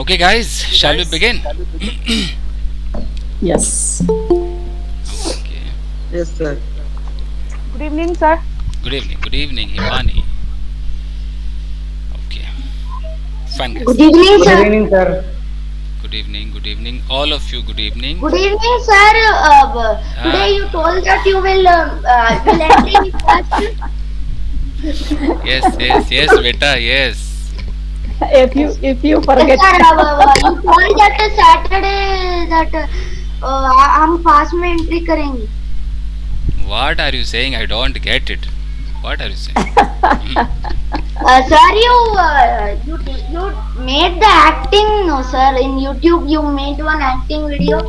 Okay, guys, shall we begin? Yes. Okay. Yes, sir. Good evening, sir. Good evening, Himani. Okay. Fine, guys. Good evening, Good sir. evening, sir. Good evening. All of you, good evening. Good evening, sir. Today you told that you will attend class. Yes, beta, yes. If you forget. Sir, you told that Saturday that हम पास में entry करेंगे. What are you saying? I don't get it. What are you saying? Sir, you made the acting, sir. In YouTube, you made one acting video.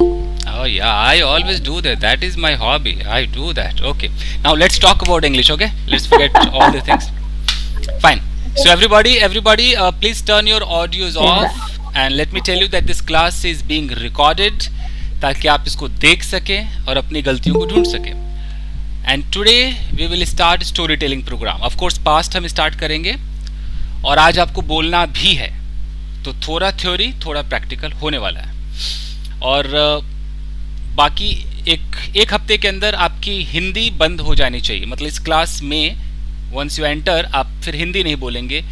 Oh yeah, I always do that. That is my hobby. I do that. Okay. Now let's talk about English. Okay. Let's forget all the things. Fine. So everybody, please turn your audios off. And let me tell you that this class is being recorded, ताकि आप इसको देख सकें और अपनी गलतियों को ढूंढ सकें. And today we will start storytelling program. Of course, past हम start करेंगे और आज आपको बोलना भी है, तो थोड़ा थ्योरी थोड़ा प्रैक्टिकल होने वाला है. और बाकी एक हफ्ते के अंदर आपकी हिंदी बंद हो जानी चाहिए. मतलब इस क्लास में वंस यू एंटर आप फिर हिंदी नहीं बोलेंगे,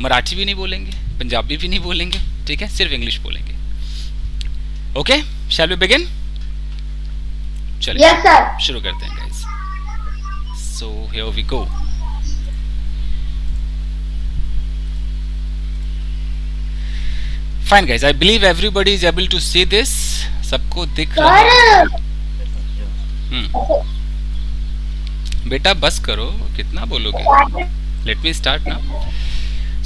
मराठी भी नहीं बोलेंगे, पंजाबी भी नहीं बोलेंगे, ठीक है, सिर्फ इंग्लिश बोलेंगे. Okay, shall we begin? चलिए Yes, sir. शुरू करते हैं guys. So here we go. Fine guys, I believe everybody is able to see this. सबको दिख रहा है? बेटा बस करो, कितना बोलोगे? लेट मी स्टार्ट ना.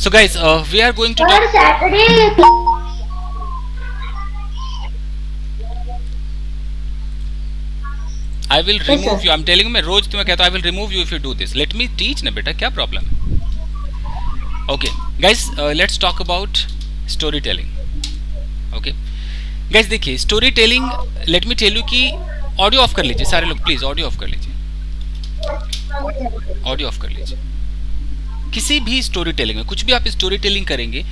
So guys, we are going to Sir, Saturday. I will remove you. I'm telling you, मैं रोज तुम्हें कहता हूँ I will remove you if you do this. Let me teach ना बेटा, क्या प्रॉब्लम है? Okay, guys, let's talk about storytelling. Okay, guys देखिए storytelling. Let me tell you कि ऑडियो ऑफ कर लीजिए सारे लोग, प्लीज ऑडियो ऑफ कर लीजिए. ऑडियो ऑफ कर लीजिए. किसी भी स्टोरी टेलिंग में कुछ भी आप स्टोरी टेलिंग करेंगे,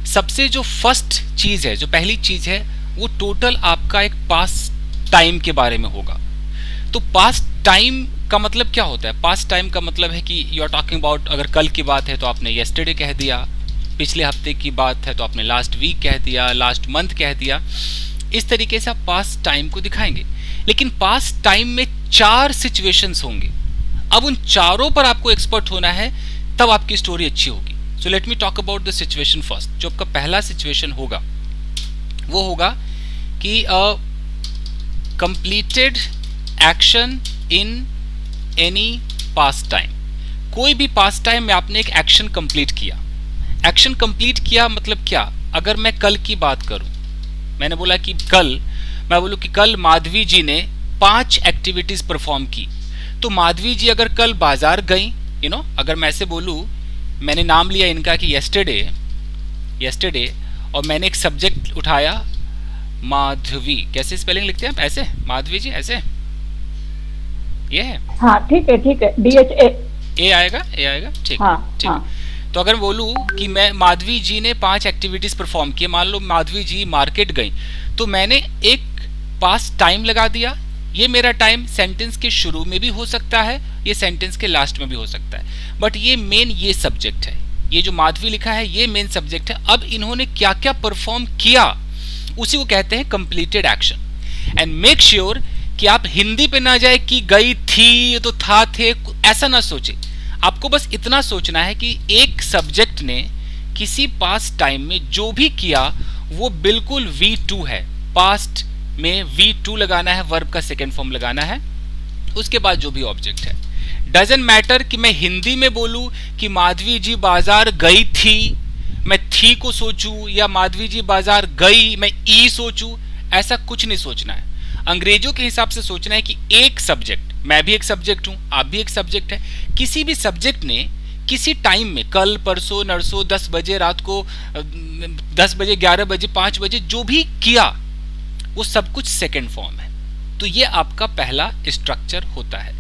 सबसे जो फर्स्ट चीज है, जो पहली चीज है, वो टोटल आपका एक पास्ट टाइम के बारे में होगा. तो पास्ट टाइम का मतलब क्या होता है? पास्ट टाइम का मतलब है कि यू आर टॉकिंग अबाउट, अगर कल की बात है तो आपने येस्टरडे कह दिया, पिछले हफ्ते की बात है तो आपने लास्ट वीक कह दिया, लास्ट मंथ कह दिया. इस तरीके से आप पास्ट टाइम को दिखाएंगे. लेकिन पास्ट टाइम में 4 सिचुएशंस होंगे. अब उन चारों पर आपको एक्सपर्ट होना है, तब आपकी स्टोरी अच्छी होगी. So let me talk about the situation first. जो आपका पहला सिचुएशन होगा वो होगा कि completed action in any past time. कोई भी पास्ट टाइम में आपने एक एक्शन कंप्लीट किया. एक्शन कंप्लीट किया मतलब क्या? अगर मैं कल की बात करूं, मैंने बोला कि मैं बोलूं कि कल माधवी जी ने 5 एक्टिविटीज परफॉर्म की. तो माधवी जी अगर कल बाजार गई, अगर मैं ऐसे बोलूं, मैंने नाम लिया इनका कि येस्टरडे, और मैंने एक सब्जेक्ट उठाया माधवी. कैसे स्पेलिंग लिखते हैं आप? ऐसे माधवी जी, ऐसे ये है. हाँ ठीक है DHA ए आएगा. ठीक. हाँ, ठीक. हाँ. तो अगर बोलूं कि मैं माधवी जी ने 5 एक्टिविटीज परफॉर्म की, मान लो माधवी जी मार्केट गई, तो मैंने एक पास्ट टाइम लगा दिया. ये मेरा टाइम सेंटेंस के शुरू में भी हो सकता है, ये सेंटेंस के लास्ट में भी हो सकता है, बट ये मेन ये सब्जेक्ट है. ये जो माधवी लिखा है ये मेन सब्जेक्ट है. अब इन्होंने क्या क्या परफॉर्म किया उसी को कहते हैं completed action. And make sure कि आप हिंदी पे ना जाए कि गई थी तो था थे, ऐसा ना सोचे. आपको बस इतना सोचना है कि एक सब्जेक्ट ने किसी पास्ट टाइम में जो भी किया वो बिल्कुल V2 है. पास्ट में V2 लगाना है, वर्ब का सेकेंड फॉर्म लगाना है, उसके बाद जो भी ऑब्जेक्ट है. डजंट मैटर कि मैं हिंदी में बोलूं कि माधवी जी बाजार गई थी, मैं थी को सोचूं, या माधवी जी बाजार गई मैं ई सोचूं. ऐसा कुछ नहीं सोचना है. अंग्रेजों के हिसाब से सोचना है कि एक सब्जेक्ट, मैं भी एक सब्जेक्ट हूं, आप भी एक सब्जेक्ट है. किसी भी सब्जेक्ट ने किसी टाइम में, कल, परसों, नरसों, 10 बजे रात को, 10 बजे, 11 बजे, 5 बजे, जो भी किया वो सब कुछ सेकेंड फॉर्म है. तो ये आपका पहला स्ट्रक्चर होता है.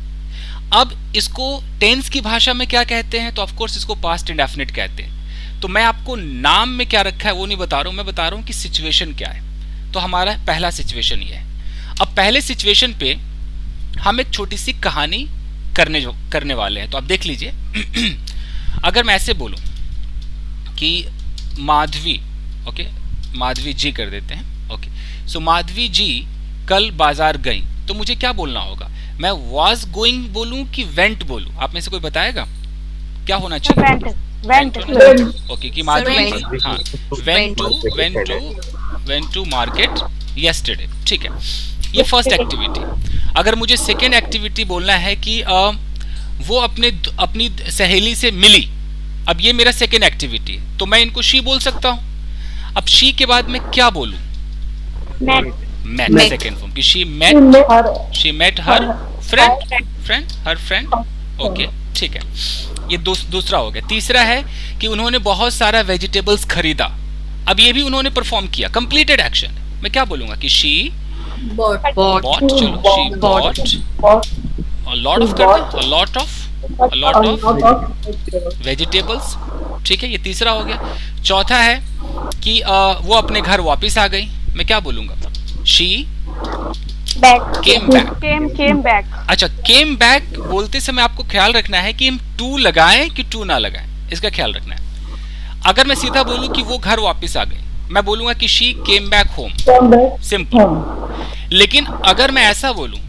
अब इसको टेंस की भाषा में क्या कहते हैं? तो ऑफ कोर्स इसको पास्ट इंडेफिनिट कहते हैं. तो मैं आपको नाम में क्या रखा है वो नहीं बता रहा हूं, मैं बता रहा हूं कि सिचुएशन क्या है। तो हमारा पहला सिचुएशन ये है। अब पहले सिचुएशन पे हम एक छोटी सी कहानी करने वाले हैं, तो आप देख लीजिए। अगर मैं ऐसे बोलूं कि माधवी, ओके, माधवी जी कर देते हैं, ओके, सो माधवी जी कल बाजार गई, तो मुझे क्या बोलना होगा? मैं वॉज गोइंग बोलूं कि वेंट बोलूं? आप में से कोई बताएगा क्या होना चाहिए? वेंट। ओके, कि माधवी जी, हाँ, वेंट टू मार्केट यस्टरडे, ठीक है, ये फर्स्ट एक्टिविटी। अगर मुझे सेकेंड एक्टिविटी बोलना है कि वो अपनी सहेली से मिली, अब ये मेरा सेकेंड एक्टिविटी है, तो मैं इनको शी बोल सकता हूं। अब शी के बाद मैं क्या बोलूं? मेट, सेकेंड फॉर्म, कि she met her friend, okay, ठीक है, ये दूसरा हो गया। तीसरा है कि उन्होंने बहुत सारा वेजिटेबल्स खरीदा, अब ये भी उन्होंने परफॉर्म किया, कंप्लीटेड एक्शन। मैं क्या बोलूंगा? कि शी bought, चलो, she bought a lot of vegetables, ठीक है, ये तीसरा हो गया। चौथा है कि वो अपने घर वापस आ गई, मैं क्या बोलूंगा? she came back। अच्छा, came back बोलते समय आपको ख्याल रखना है कि हम to लगाएं कि to ना लगाएं, इसका ख्याल रखना है। अगर मैं सीधा बोलूं कि वो घर वापस आ गई, मैं बोलूंगा कि she came back home, simple. लेकिन अगर मैं ऐसा बोलूं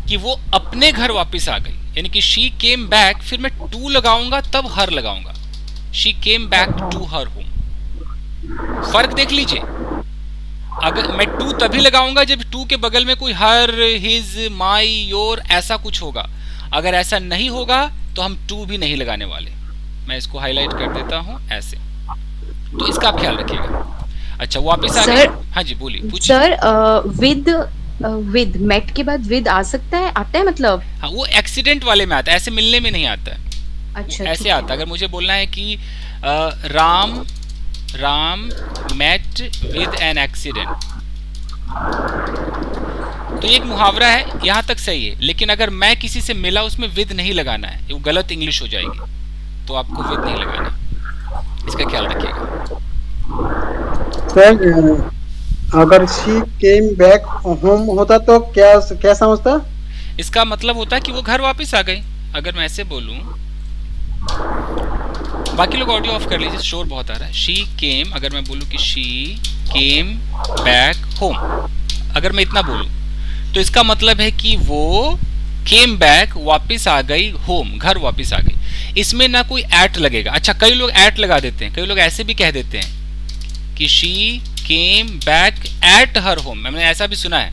कि वो अपने घर वापस आ गई, यानी कि she came back, फिर मैं to लगाऊंगा तब her लगाऊंगा, she came back to her home। फर्क देख लीजिए, अगर मैं to तभी लगाऊंगा जब to के बगल में कोई her, his, my, your ऐसा कुछ होगा। अगर ऐसा नहीं होगा तो हम to भी नहीं लगाने वाले। मैं इसको हाईलाइट कर देता हूं ऐसे, तो इसका आप ख्याल रखिएगा। अच्छा, वापस आ गए। हाँ जी, बोलिए। सर, विद मेट के बाद विद आ सकता है, आता है मतलब? हाँ, वो एक्सीडेंट वाले में आता है, ऐसे मिलने में नहीं आता है। अच्छा, ऐसे आता है। अगर मुझे बोलना है कि Ram met with an accident, तो ये एक मुहावरा है, यहाँ तक सही है। लेकिन अगर मैं किसी से मिला, उसमें विद नहीं लगाना है, वो गलत इंग्लिश हो जाएगी, तो आपको विद नहीं लगाना, इसका ख्याल रखिएगा। सर, अगर शी केम बैक होम होता तो क्या समझता? इसका मतलब होता है कि वो घर वापस आ गई। अगर मैं ऐसे बोलूं, बाकी लोग ऑडियो ऑफ कर लीजिए, शोर बहुत आ रहा है। शी केम, अगर मैं बोलूं कि शी केम बैक होम, अगर मैं इतना बोलूं, तो इसका मतलब है कि वो केम बैक, वापस आ गई, होम, घर वापस आ गई। इसमें ना कोई एट लगेगा। अच्छा, कई लोग एट लगा देते हैं, कई लोग ऐसे भी कह देते हैं कि she came back at her home, मैंने ऐसा भी सुना है।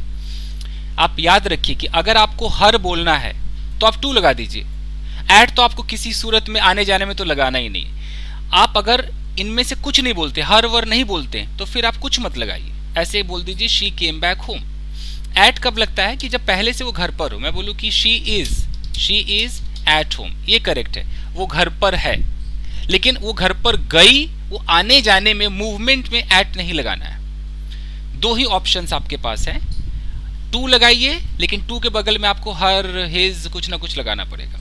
आप याद रखिए कि अगर आपको हर बोलना है तो आप टू लगा दीजिए, एट तो आपको किसी सूरत में आने जाने में तो लगाना ही नहीं। आप अगर इनमें से कुछ नहीं बोलते, हर वर नहीं बोलते, तो फिर आप कुछ मत लगाइए, ऐसे बोल दीजिए she came back home. At कब लगता है? कि जब पहले से वो घर पर हो। मैं बोलूँ कि शी इज एट होम, ये करेक्ट है, वो घर पर है। लेकिन वो घर पर गई, वो आने जाने में, मूवमेंट में एट नहीं लगाना है। दो ही ऑप्शंस आपके पास है, टू लगाइए, लेकिन टू के बगल में आपको हर, हिज, कुछ ना कुछ लगाना पड़ेगा।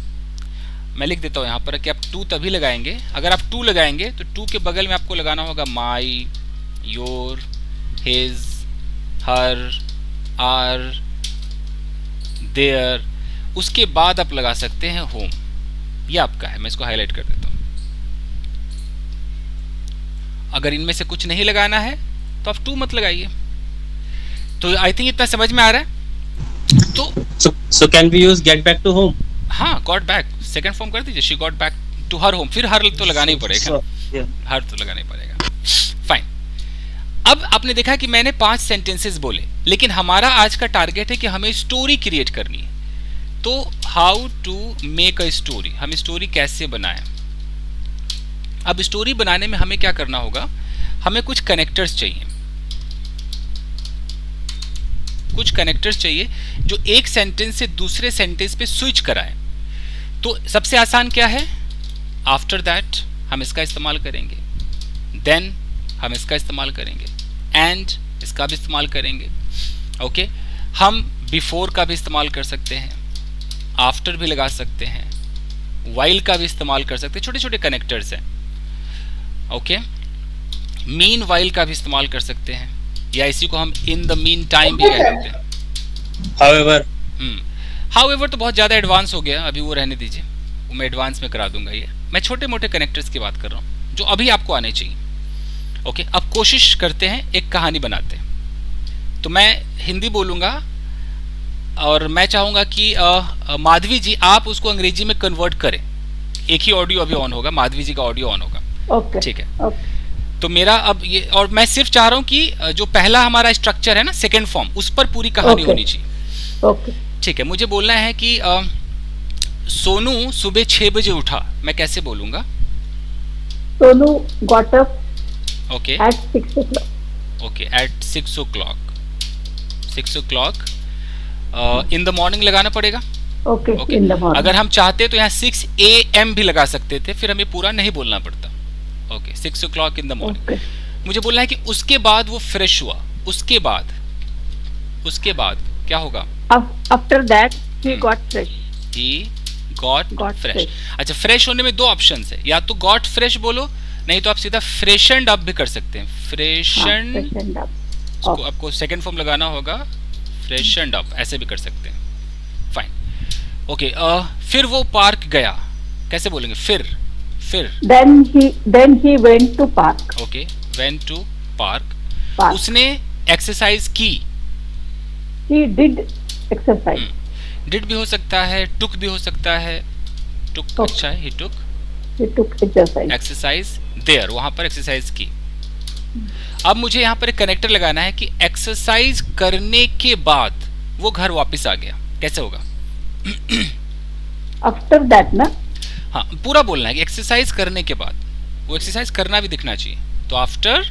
मैं लिख देता हूं यहां पर कि आप टू तभी लगाएंगे, अगर आप टू लगाएंगे तो टू के बगल में आपको लगाना होगा my, your, his, her, our, their. उसके बाद आप लगा सकते हैं होम, ये आपका है। मैं इसको हाईलाइट कर देता हूं। अगर इनमें से कुछ नहीं लगाना है तो आप टू मत लगाइए। तो आई थिंक इतना समझ में आ रहा है। तो so can we use get back to home? हाँ, गॉट बैक सेकंड फॉर्म कर दीजिए, she got back to her home. फिर हर तो लगाना ही पड़ेगा, हर तो लगाना ही पड़ेगा। फाइन। अब आपने देखा कि मैंने 5 सेंटेंसेस बोले, लेकिन हमारा आज का टारगेट है कि हमें स्टोरी क्रिएट करनी है। तो how to make a story, हम स्टोरी कैसे बनाएं। अब स्टोरी बनाने में हमें क्या करना होगा? हमें कुछ कनेक्टर्स चाहिए, कुछ कनेक्टर्स चाहिए जो एक सेंटेंस से दूसरे सेंटेंस पे स्विच कराएं। तो सबसे आसान क्या है? आफ्टर दैट हम इसका इस्तेमाल करेंगे, देन हम इसका इस्तेमाल करेंगे, एंड इसका भी इस्तेमाल करेंगे। ओके, हम बिफोर का भी इस्तेमाल कर सकते हैं, आफ्टर भी लगा सकते हैं, वाइल का भी इस्तेमाल कर सकते हैं। छोटे छोटे कनेक्टर्स हैं। ओके, मीन वाइल का भी इस्तेमाल कर सकते हैं, या इसी को हम इन द मीन टाइम भी कह सकते हैं। हाउएवर तो बहुत ज़्यादा एडवांस हो गया, अभी वो रहने दीजिए, वो मैं एडवांस में करा दूंगा। ये मैं छोटे मोटे कनेक्टर्स की बात कर रहा हूँ जो अभी आपको आने चाहिए। ओके, अब कोशिश करते हैं एक कहानी बनाते हैं। तो मैं हिंदी बोलूँगा और मैं चाहूँगा कि माधवी जी आप उसको अंग्रेजी में कन्वर्ट करें। एक ही ऑडियो अभी ऑन होगा, माधवी जी का ऑडियो ऑन होगा। ओके, ठीक है। ओके, तो मेरा अब ये, और मैं सिर्फ चाह रहा हूँ कि जो पहला हमारा स्ट्रक्चर है ना, सेकेंड फॉर्म, उस पर पूरी कहानी ओके, होनी चाहिए। ओके। ठीक है, मुझे बोलना है कि सोनू सुबह 6 बजे उठा, मैं कैसे बोलूंगा? Sonu got up okay, at 6 o'clock. Okay, at 6 o'clock, 6 o'clock in the morning लगाना पड़ेगा। Okay, okay, in the morning. अगर हम चाहते तो यहाँ 6 AM भी लगा सकते थे, फिर हमें पूरा नहीं बोलना पड़ता। Okay, 6 o'clock in the morning. Okay, मुझे बोलना है कि उसके बाद वो फ्रेश हुआ, उसके बाद क्या होगा? after that he got fresh. He got Got fresh. fresh. अच्छा, फ्रेश होने में दो ऑप्शंस है, या तो got fresh बोलो, नहीं तो आप सीधा freshened up भी कर सकते हैं। freshened, freshened up. इसको आपको सेकंड फॉर्म लगाना होगा, freshened up, ऐसे भी कर सकते हैं। Fine, okay. फिर वो पार्क गया, कैसे बोलेंगे? फिर Then he went to park. Okay, went to park। Park. उसने एक्सरसाइज की। He did exercise. डिड भी हो सकता है, टुक भी हो सकता है। टुक Okay. अच्छा है, he took He took exercise. Exercise there, वहां पर एक्सरसाइज की। अब मुझे यहाँ पर एक कनेक्टर लगाना है कि एक्सरसाइज करने के बाद वो घर वापस आ गया, कैसे होगा? After that, ना? हाँ, पूरा बोलना है कि एक्सरसाइज करने के बाद, वो एक्सरसाइज करना भी दिखना चाहिए। तो after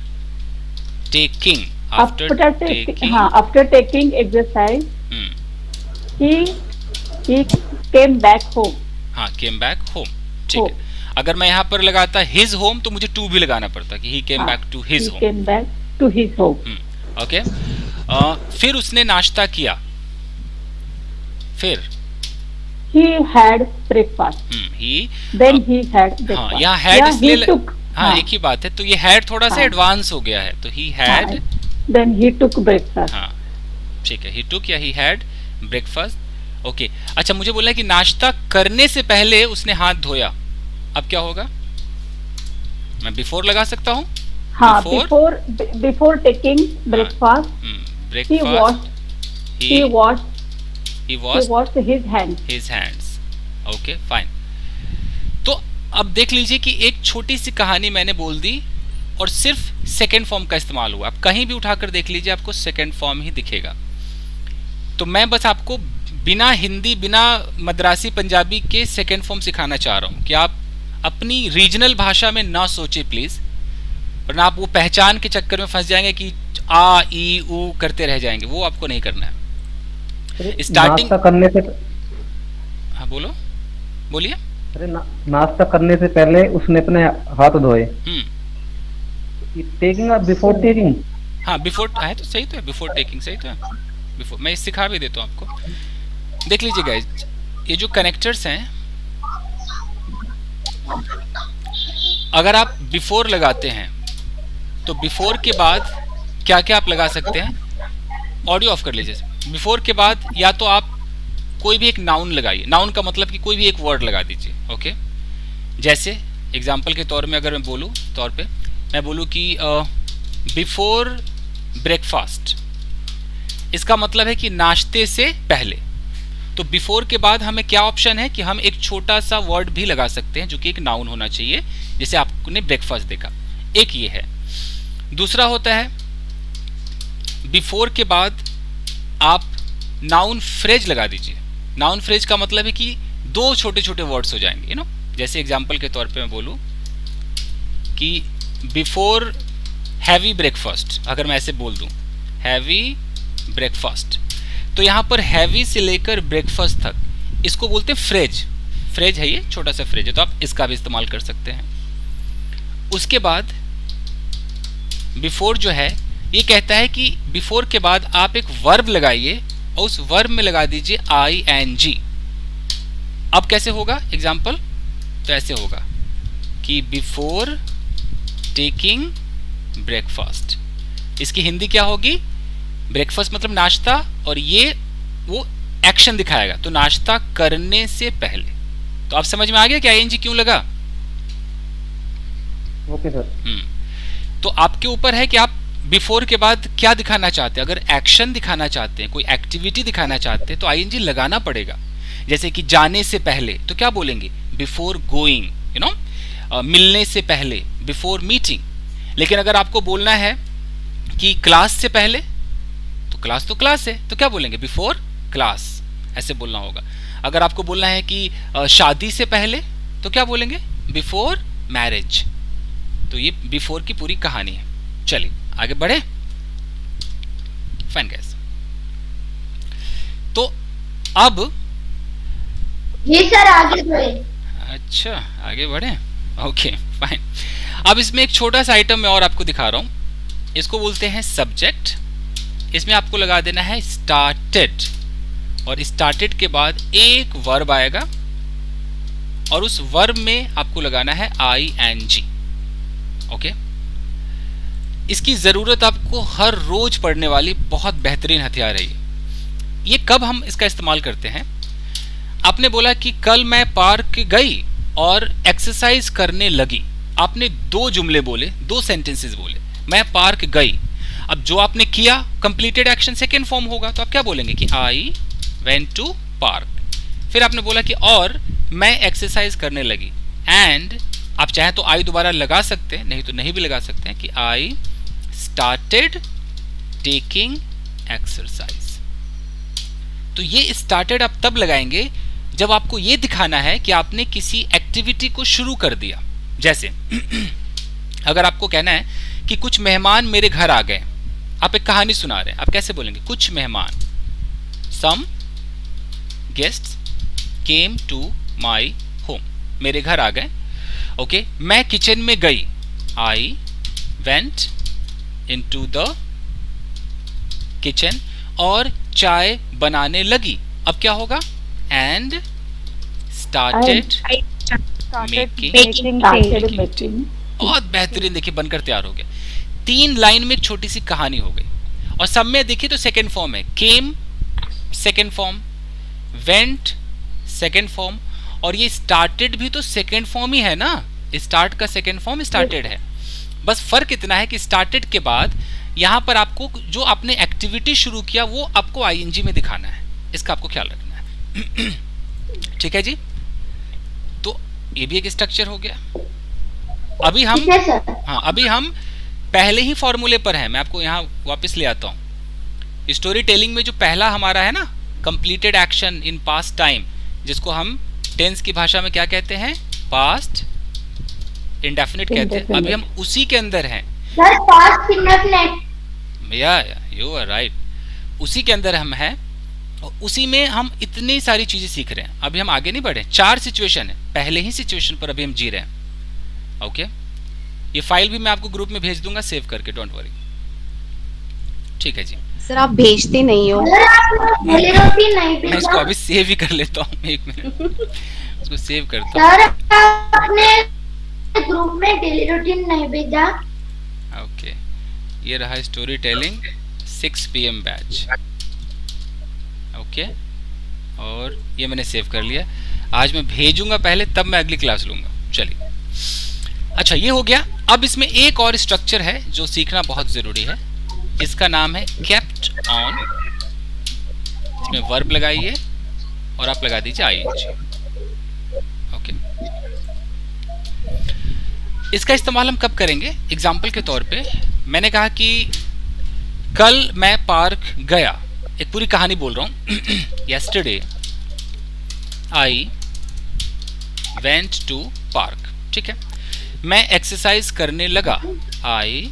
taking, after taking exercise, he came back home. हाँ, केम बैक होम। ठीक है, अगर मैं यहाँ पर लगाता हिज होम तो मुझे टू भी लगाना पड़ता कि he came back to his home. He came back to his home. Okay, फिर उसने नाश्ता किया, फिर He had breakfast. Then he had breakfast. हाँ, यहाँ हैड इसलिए he took. हाँ, एक ही बात है, तो ये हैड थोड़ा सा एडवांस हो गया है, तो he had. Then he took breakfast. हाँ, ठीक है, ही टुक या ही हैड ब्रेकफास्ट। ओके, अच्छा, मुझे बोला है कि नाश्ता करने से पहले उसने हाथ धोया, अब क्या होगा? मैं बिफोर लगा सकता हूँ। हाँ, before taking breakfast, he washed his hands. Okay, fine. तो अब देख लीजिए कि एक छोटी सी कहानी मैंने बोल दी और सिर्फ सेकेंड फॉर्म का इस्तेमाल हुआ। आप कहीं भी उठाकर देख लीजिए, आपको सेकेंड फॉर्म ही दिखेगा। तो मैं बस आपको बिना हिंदी, बिना मद्रासी पंजाबी के सेकेंड फॉर्म सिखाना चाह रहा हूँ कि आप अपनी रीजनल भाषा में ना सोचे प्लीज, वरना आप वो पहचान के चक्कर में फंस जाएंगे कि आ ई ऊ करते रह जाएंगे, वो आपको नहीं करना है। स्टार्टिंग करने से, हाँ बोलिए। अरे नाश्ता करने से पहले उसने अपने हाथ धोए। टेकिंग और बिफोर टेकिंग। हाँ, बिफोर है तो सही, तो है बिफोर टेकिंग, सही तो है। बिफोर मैं सिखा भी देता हूँ आपको। देख लीजिए गाइस, ये जो कनेक्टर्स हैं, अगर आप बिफोर लगाते हैं तो बिफोर के बाद क्या क्या आप लगा सकते हैं? ऑडियो ऑफ कर लीजिए। बिफोर के बाद या तो आप कोई भी एक नाउन लगाइए, नाउन का मतलब कि कोई भी एक वर्ड लगा दीजिए। ओके, जैसे एग्जाम्पल के तौर में अगर मैं बोलूँ मैं बोलूँ कि बिफोर ब्रेकफास्ट, इसका मतलब है कि नाश्ते से पहले। तो बिफोर के बाद हमें क्या ऑप्शन है कि हम एक छोटा सा वर्ड भी लगा सकते हैं जो कि एक नाउन होना चाहिए, जैसे आपने ब्रेकफास्ट देखा, एक ये है। दूसरा होता है बिफोर के बाद आप नाउन फ्रेज लगा दीजिए। नाउन फ्रेज का मतलब है कि दो छोटे छोटे वर्ड्स हो जाएंगे, यू नो। जैसे एग्जांपल के तौर पे मैं बोलूं कि बिफोर हैवी ब्रेकफास्ट, अगर मैं ऐसे बोल दूं हैवी ब्रेकफास्ट, तो यहां पर हैवी से लेकर ब्रेकफास्ट तक इसको बोलते हैं फ्रेज है, ये छोटा सा फ्रेज है, तो आप इसका भी इस्तेमाल कर सकते हैं। उसके बाद बिफोर जो है ये कहता है कि बिफोर के बाद आप एक वर्ब लगाइए और उस वर्ब में लगा दीजिए ING। अब कैसे होगा एग्जाम्पल? तो ऐसे होगा कि बिफोर टेकिंग ब्रेकफास्ट। इसकी हिंदी क्या होगी? ब्रेकफास्ट मतलब नाश्ता, और ये वो एक्शन दिखाएगा, तो नाश्ता करने से पहले। तो आप समझ में आ गया कि आईएनजी क्यों लगा? Okay sir. तो आपके ऊपर है कि आप बिफोर के बाद क्या दिखाना चाहते हैं। अगर एक्शन दिखाना चाहते हैं, कोई एक्टिविटी दिखाना चाहते हैं, तो आईएनजी लगाना पड़ेगा। जैसे कि जाने से पहले तो क्या बोलेंगे? Before going, you know. मिलने से पहले, बिफोर मीटिंग। लेकिन अगर आपको बोलना है कि क्लास से पहले, तो क्लास है, तो क्या बोलेंगे? बिफोर क्लास, ऐसे बोलना होगा। अगर आपको बोलना है कि शादी से पहले, तो क्या बोलेंगे? Before marriage. तो ये बिफोर की पूरी कहानी है। चलिए आगे बढ़े। फाइन गाइस, तो अब जी सर आगे बढ़े। अच्छा आगे बढ़े, ओके फाइन। अब इसमें एक छोटा सा आइटम मैं और आपको दिखा रहा हूं। इसको बोलते हैं सब्जेक्ट। इसमें आपको लगा देना है स्टार्टेड, और स्टार्टेड के बाद एक वर्ब आएगा, और उस वर्ब में आपको लगाना है ING। ओके, इसकी जरूरत आपको हर रोज पढ़ने वाली बहुत बेहतरीन हथियार है ये कब हम इसका इस्तेमाल करते हैं? आपने बोला कि कल मैं पार्क गई और एक्सरसाइज करने लगी। आपने दो जुमले बोले, दो सेंटेंसेस बोले। मैं पार्क गई, अब जो आपने किया कंप्लीटेड एक्शन सेकेंड फॉर्म होगा, तो आप क्या बोलेंगे कि आई वेंट टू पार्क। फिर आपने बोला कि और मैं एक्सरसाइज करने लगी, एंड आप चाहे तो आई दोबारा लगा सकते हैं, नहीं तो नहीं भी लगा सकते हैं कि आई स्टार्टेड टेकिंग एक्सरसाइज। तो ये स्टार्टेड आप तब लगाएंगे जब आपको ये दिखाना है कि आपने किसी एक्टिविटी को शुरू कर दिया। जैसे अगर आपको कहना है कि कुछ मेहमान मेरे घर आ गए, आप एक कहानी सुना रहे हैं, आप कैसे बोलेंगे? कुछ मेहमान, some guests came to my home, मेरे घर आ गए। ओके, मैं किचन में गई, I went into the kitchen, और चाय बनाने लगी। अब क्या होगा? And started making. बहुत बेहतरीन, देखिए बनकर तैयार हो गया। 3 लाइन में एक छोटी सी कहानी हो गई। और सब में देखिए तो सेकेंड फॉर्म है, केम second form, went second form, और ये स्टार्टेड भी तो सेकेंड फॉर्म ही है ना। स्टार्ट का सेकेंड फॉर्म स्टार्टेड है। बस फर्क इतना है कि स्टार्टेड के बाद यहां पर आपको जो आपने एक्टिविटी शुरू किया वो आपको आईएनजी में दिखाना है। इसका आपको ख्याल रखना है। ठीक है जी, तो ये भी एक स्ट्रक्चर हो गया। अभी हम अभी हम पहले ही फॉर्मूले पर हैं। मैं आपको यहाँ वापस ले आता हूँ। स्टोरी टेलिंग में जो पहला हमारा है ना, completed action in past time, जिसको हम टेंस की भाषा में क्या कहते हैं? पास्ट इंडेफिनिट कहते हैं। अभी हम उसी के अंदर हैं। या यू आर राइट, उसी के अंदर हम हैं, और उसी में हम इतनी सारी चीजें सीख रहे हैं। अभी हम आगे नहीं बढ़े। 4 सिचुएशन है, पहले ही सिचुएशन पर अभी हम जी रहे हैं। ओके, ये फाइल भी मैं आपको ग्रुप में भेज दूंगा सेव करके, डोंट वरी। ठीक है जी। सर आप भेजते नहीं हो। मैं इसको अभी सेव ही कर लेता हूँ, 1 मिनट इसको सेव करता हूँ। ग्रुप में डेली रूटीन नहीं भेजा। ओके, ये रहा story telling 6 PM batch. Okay, और ये मैंने सेव कर लिया। आज मैं भेजूंगा पहले, तब मैं अगली क्लास लूंगा। चलिए, अच्छा ये हो गया। अब इसमें एक और स्ट्रक्चर है जो सीखना बहुत जरूरी है, जिसका नाम है केप्ट ऑन। इसमें वर्ब लगाइए और आप लगा दीजिए आईएनजी। ओके, इसका इस्तेमाल हम कब करेंगे? एग्जाम्पल के तौर पे मैंने कहा कि कल मैं पार्क गया, एक पूरी कहानी बोल रहा हूं। Yesterday I went to park. ठीक है, मैं एक्सरसाइज करने लगा, आई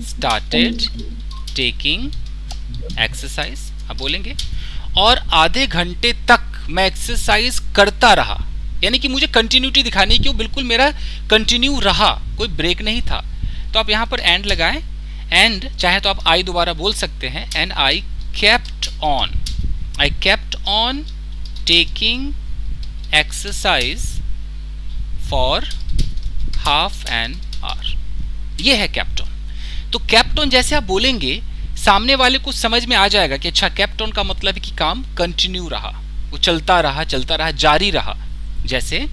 स्टार्टेड टेकिंग एक्सरसाइज। अब बोलेंगे और आधे घंटे तक मैं एक्सरसाइज करता रहा, यानी कि मुझे कंटिन्यूटी दिखानी है कि वो बिल्कुल मेरा कंटिन्यू रहा, कोई ब्रेक नहीं था। तो आप यहाँ पर एंड लगाएं, एंड चाहे तो आप आई दोबारा बोल सकते हैं, and I kept on taking exercise for half an hour. ये है कैप्टोन। तो कैप्टोन जैसे आप बोलेंगे सामने वाले को समझ में आ जाएगा कि अच्छा कैप्टोन का मतलब है कि काम कंटिन्यू रहा, वो चलता रहा, जारी रहा। जैसे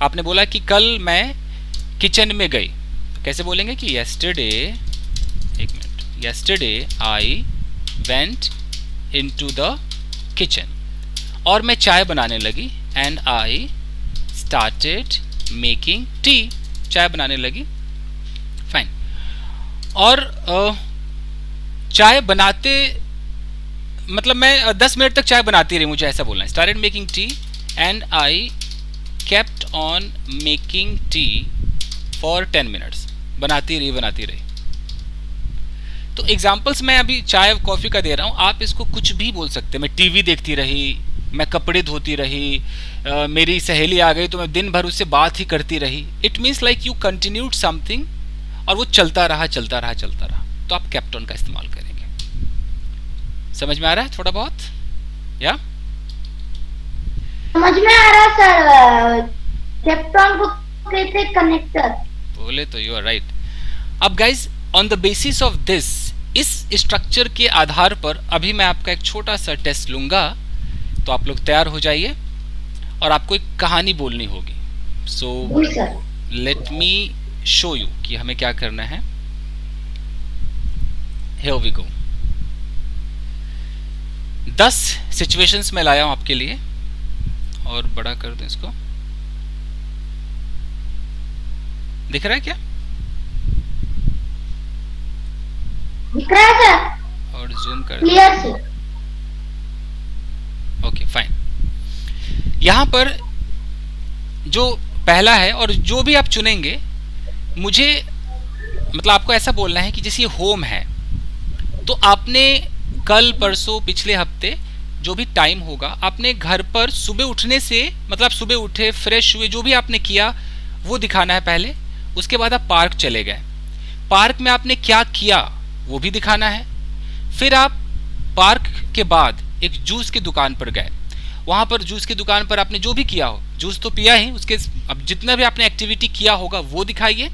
आपने बोला कि कल मैं किचन में गई, तो कैसे बोलेंगे कि yesterday, एक minute, yesterday I went into the kitchen, और मैं चाय बनाने लगी and I started making tea, चाय बनाने लगी, फाइन। और चाय बनाते मतलब मैं 10 मिनट तक चाय बनाती रही, मुझे ऐसा बोलना है। started making tea and I kept on making tea for 10 minutes, बनाती रही। तो एग्जाम्पल्स मैं अभी चाय कॉफ़ी का दे रहा हूँ, आप इसको कुछ भी बोल सकते हैं। मैं टीवी देखती रही, मैं कपड़े धोती रही, मेरी सहेली आ गई तो मैं दिन भर उससे बात ही करती रही। It means like you continued something, और वो चलता रहा। तो आप केप्ट ऑन का इस्तेमाल करेंगे। समझ में आ रहा है थोड़ा बहुत? या समझ में आ रहा सर। केप्ट ऑन को कहते हैं कनेक्टर। बोले तो यू आर राइट। अब guys on the basis of this, इस स्ट्रक्चर के आधार पर अभी मैं आपका एक छोटा सा टेस्ट लूंगा, तो आप लोग तैयार हो जाइए और आपको एक कहानी बोलनी होगी। So let me show you कि हमें क्या करना है। Here we go। 10 सिचुएशंस में लाया हूं आपके लिए, और बड़ा कर दें इसको। दिख रहा है क्या? दिख रहा है सर। और जूम कर क्लियर से। Okay fine. यहां पर जो पहला है, और जो भी आप चुनेंगे, मुझे मतलब आपको ऐसा बोलना है कि जैसे ये होम है, तो आपने कल परसों पिछले हफ्ते जो भी टाइम होगा, आपने घर पर सुबह उठने से मतलब सुबह उठे, फ्रेश हुए, जो भी आपने किया वो दिखाना है पहले। उसके बाद आप पार्क चले गए, पार्क में आपने क्या किया वो भी दिखाना है। फिर आप पार्क के बाद एक जूस की दुकान पर गए, वहां पर जूस की दुकान पर आपने जो भी किया हो, जूस तो पिया ही, उसके अब जितना भी आपने एक्टिविटी किया होगा वो दिखाइए।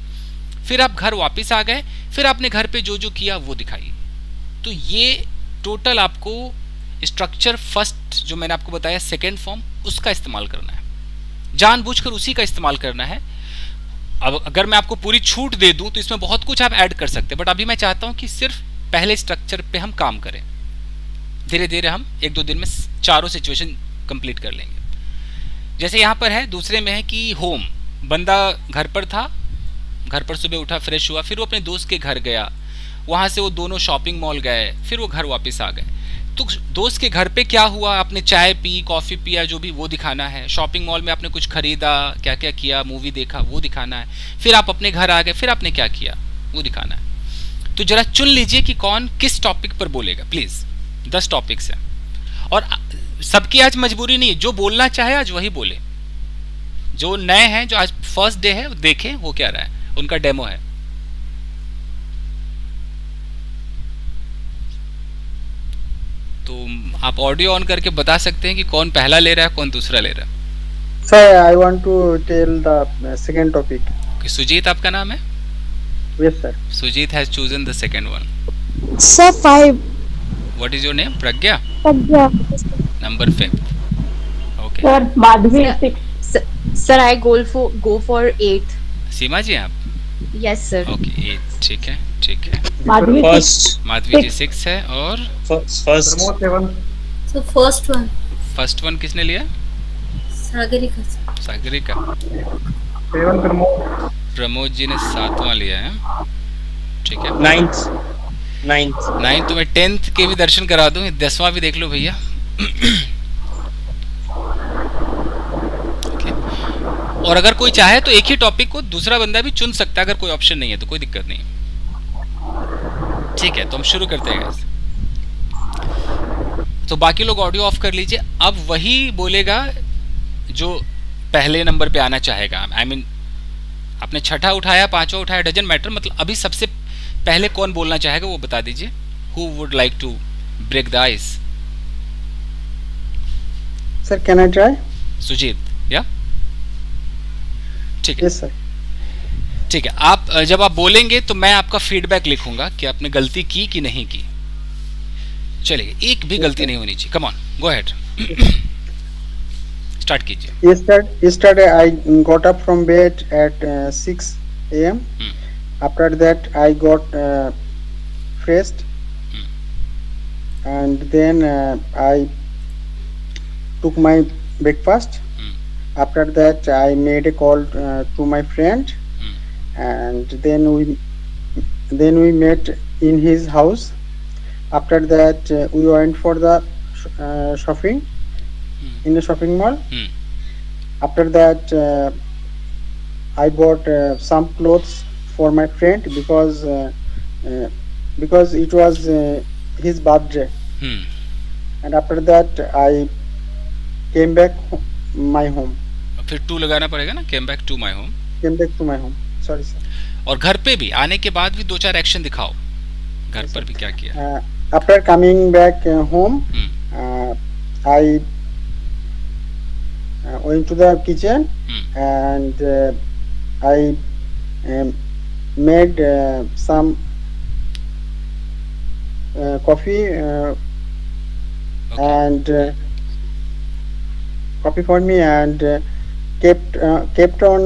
फिर आप घर वापस आ गए, फिर आपने घर पे जो जो किया वो दिखाइए। तो ये टोटल आपको स्ट्रक्चर फर्स्ट जो मैंने आपको बताया सेकेंड फॉर्म, उसका इस्तेमाल करना है, जानबूझकर उसी का इस्तेमाल करना है। अब अगर मैं आपको पूरी छूट दे दूं तो इसमें बहुत कुछ आप ऐड कर सकते हैं, बट अभी मैं चाहता हूं कि सिर्फ पहले स्ट्रक्चर पे हम काम करें। धीरे धीरे हम 1-2 दिन में चारों सिचुएशन कंप्लीट कर लेंगे। जैसे यहाँ पर है, दूसरे में है कि होम, बंदा घर पर था, घर पर सुबह उठा, फ्रेश हुआ, फिर वो अपने दोस्त के घर गया, वहाँ से वो दोनों शॉपिंग मॉल गए, फिर वो घर वापस आ गए। तो दोस्त के घर पे क्या हुआ, आपने चाय पी, कॉफ़ी पिया, जो भी वो दिखाना है। शॉपिंग मॉल में आपने कुछ खरीदा, क्या क्या किया, मूवी देखा, वो दिखाना है। फिर आप अपने घर आ गए, फिर आपने क्या किया वो दिखाना है। तो जरा चुन लीजिए कि कौन किस टॉपिक पर बोलेगा प्लीज़। 10 टॉपिक्स हैं, और सबकी आज मजबूरी नहीं है, जो बोलना चाहे आज वही बोले। जो नए हैं, जो आज फर्स्ट डे है, देखें वो क्या रहा है, उनका डेमो है। तो आप ऑडियो ऑन करके बता सकते हैं कि कौन पहला ले रहा है, कौन दूसरा ले रहा है। Sir I want to tell the second topic. Sujeet आपका नाम है? Yes sir. Sujeet has chosen the second one. Sir 5। What is your name? Pragya. Number 5। Okay sir Madhavi 6। Sir I go for 8। Seema ji आप? Yes sir. ओके 8, ठीक है ठीक है। माधवी माधवी जी 6 है, और first 7। So first one. First one किसने लिया? सागरिका। सागरिका। 7 प्रमोद। प्रमोद जी ने 7वां लिया है, ठीक है। 9 तो मैं 10th के भी दर्शन करा दूं, 10वां भी देख लो भैया। और अगर कोई चाहे तो एक ही टॉपिक को दूसरा बंदा भी चुन सकता है, अगर कोई ऑप्शन नहीं है तो कोई दिक्कत नहीं। ठीक है, तो हम शुरू करते हैं गाइस। तो बाकी लोग ऑडियो ऑफ कर लीजिए। अब वही बोलेगा जो पहले नंबर पे आना चाहेगा। आई मीन आपने छठा उठाया, 5वां उठाया, डजंट मैटर, मतलब अभी सबसे पहले कौन बोलना चाहेगा वो बता दीजिए। Who would like to break the ice? Sir can I try? Sujeet, या ठीक है। Yes sir. ठीक है, आप जब आप बोलेंगे तो मैं आपका फीडबैक लिखूंगा कि आपने गलती की कि नहीं की। चलिए, एक भी गलती नहीं होनी चाहिए। Come on, go ahead, start कीजिए। Yesterday I got up from bed at 6 a.m. After that I got fresh, and then I took my breakfast. After that I made a call to my friend, and then we met in his house. After that we went for the shopping in the shopping mall. After that I bought some clothes for my friend because it was his birthday. And after that I came back my home. फिर to लगाना पड़ेगा ना, came back to my home. Came back to my home. Sorry sir. और घर पे भी आने के बाद भी 2-4 एक्शन दिखाओ, घर पर भी क्या किया। After coming back home, I went to the kitchen, and I made some coffee and coffee for me, and kept on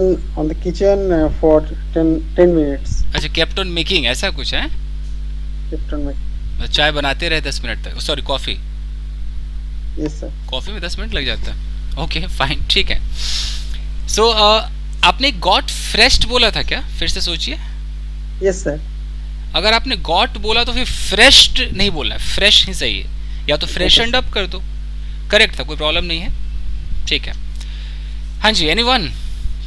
the kitchen for 10 minutes. अच्छा, kept on making, ऐसा कुछ है? Kept on making. चाय बनाते रहे 10 minute तक, sorry coffee. Yes sir. Coffee में 10 minute लग जाता है। ओके फाइन, ठीक है। सो आपने गॉट फ्रेश्ड बोला था क्या? फिर से सोचिए। Yes sir. अगर आपने गॉट बोला तो फिर फ्रेश्ड नहीं बोलना है, फ्रेश ही सही है। या तो फ्रेशनड अप कर दो, करेक्ट था, कोई प्रॉब्लम नहीं है, ठीक है। हाँ जी, एनीवन,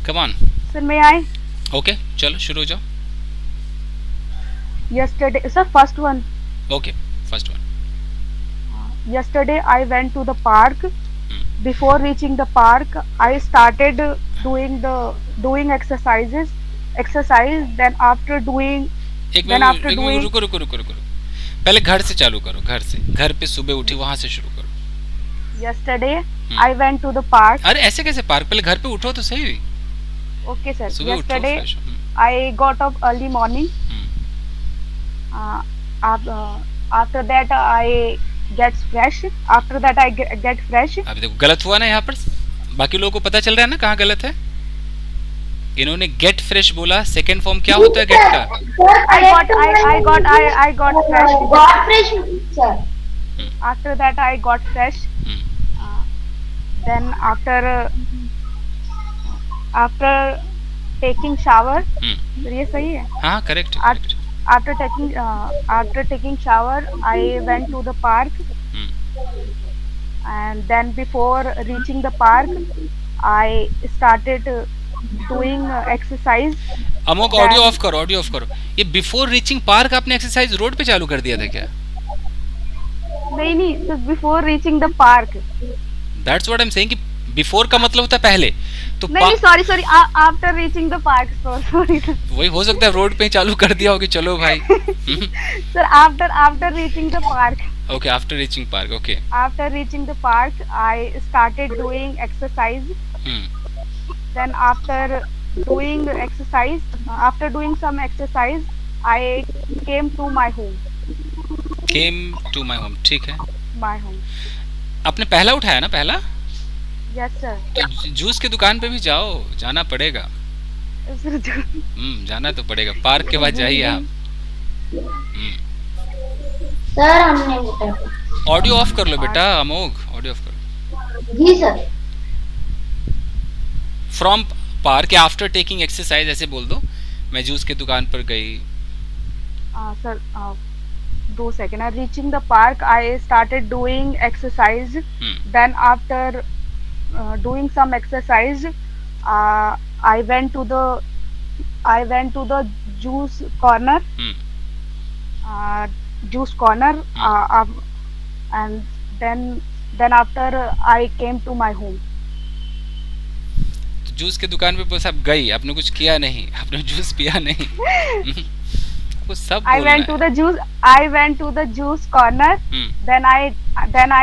कम ऑन। सर मैं आई। ओके, चलो शुरू हो जाओ। Yesterday, sir, first one. Okay, first one. Yesterday I went to the park. Before reaching the park, I started doing exercise. Then after doing, रुको। पहले घर से चालू करो, घर से। घर पे सुबह उठी, वहां से शुरू करो। Yesterday I went to the park. अरे ऐसे कैसे पार्क? पहले घर पे उठो तो सही। Okay sir. सुबह Yesterday उठो, I got up early morning. After that I get fresh. After that I get fresh. अभी देखो गलत हुआ ना यहाँ पर, बाकी लोगों को पता चल रहा है ना कहाँ गलत है। इन्होंने गेट फ्रेश बोला, सेकंड फॉर्म क्या होता है गेट का? I got fresh. Got fresh, sir. After that I got fresh. Then after taking shower. ये सही है? हाँ correct. After taking shower, I went to the park, and then before reaching the park, I started doing exercise. Amok audio of करो। ये before reaching park आपने exercise road पे चालू कर दिया था क्या? नहीं, so before reaching the park. That's what I'm saying कि बिफोर का मतलब होता है पहले। तो नहीं, sorry, after reaching the park, sorry. वही हो सकता है रोड पे ही चालू कर दिया होगी, चलो भाई। Sir, after reaching the park. Okay, after reaching park, okay. After reaching the park, I started doing exercise. Then after doing some exercise, I came to my home. ठीक है। My home. आपने पहला उठाया ना, पहला? Yes sir. तो juice की दुकान पे भी जाना पड़ेगा। जाना तो पड़ेगा, पार्क के बाद जाइए आप। सर हमने उठाया। ऑडियो ऑफ कर लो बेटा, अमोघ ऑडियो ऑफ कर। जी सर। फ्रॉम पार्क या आफ्टर टेकिंग एक्सरसाइज ऐसे बोल दो, मैं जूस की दुकान पर गई। Sir 2 seconds. Reaching the park, I started doing exercise. Then after doing some exercise, I went to the juice corner. And then after I came to my home. तो juice के दुकान पे बस आप गई, आपने कुछ किया नहीं, आपने जूस पिया नहीं। आपको सब I went to the juice corner. Then I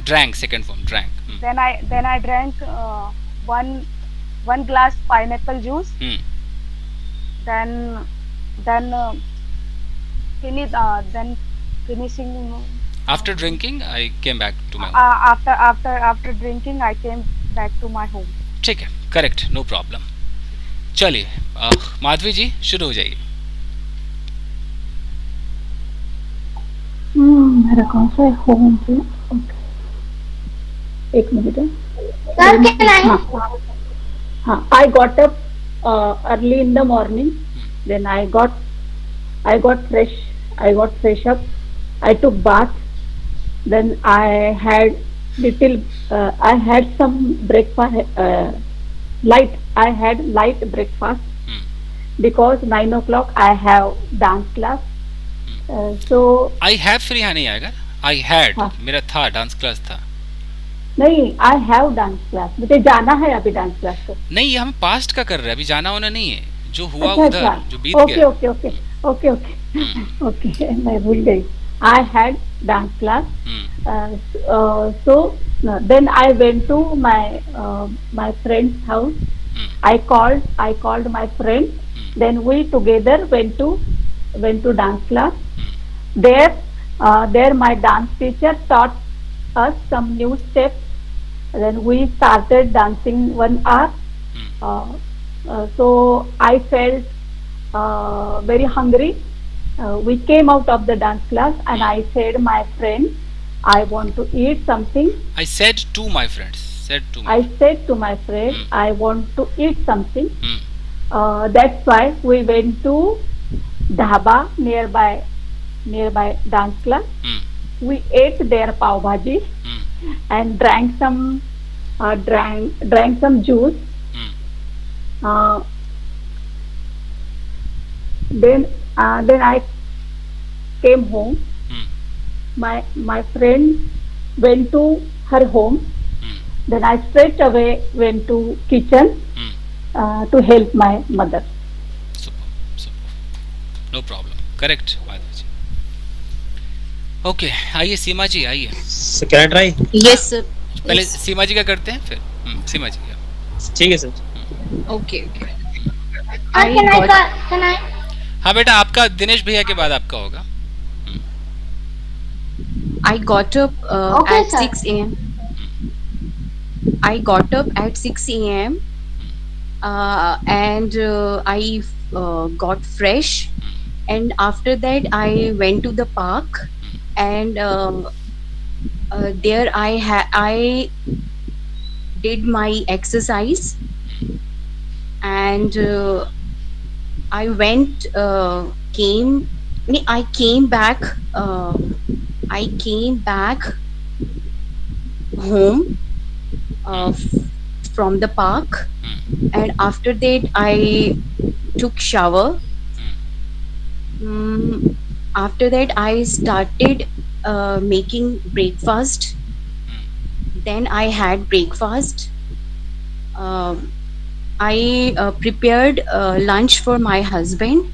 drank second form, drank. Then I drank one glass pineapple juice. then then finishing. After drinking, I came back to my home. After drinking, I came back to my home. ठीक है, correct, no problem. चलिए माधवी जी शुरू हो जाइए. मेरा कौन सा home पे? एक मिनट है. हाँ, I got up early in the morning. Then I got fresh. I got fresh up. I took bath. Then I had I had some breakfast. I had light breakfast because 9 o'clock I have dance class. So I have free नहीं आएगा. I had मेरा था dance class था. नहीं, I have dance class. मुझे जाना है अभी डांस क्लास को. नहीं, हम पास्ट का कर रहे हैं, अभी जाना होना नहीं है. जो हुआ अच्छा, उधर, जो बीत गया. ओके, मैं भूल गई. I had dance class. So then I went to my friend's house. I called my friend. Then we together went to dance class. There my dance teacher taught us some new steps. Then we started dancing 1 hour. So I felt very hungry. We came out of the dance class and I said, my friend, I want to eat something. I said to my friends. I said to my friend, I want to eat something. That's why we went to dhaba nearby dance class. We ate their pav bhaji and drank some juice. Then I came home. My friend went to her home. Then I straight away went to kitchen to help my mother. Super. No problem. Correct, Madhav ji. Okay, आइए सीमा जी आइए. So can I try? Yes sir. पहले सीमा जी का करते हैं फिर सीमा जी का. ठीक है सर. Okay. Can I? हाँ बेटा, आपका दिनेश भैया के बाद आपका होगा. I got up at 6 a.m. I got up at 6 a.m. And I got fresh, and after that I went to the park, and there I did my exercise, and I came back home from the park, and after that I took shower. After that I started making breakfast. Then I had breakfast. I prepared lunch for my husband.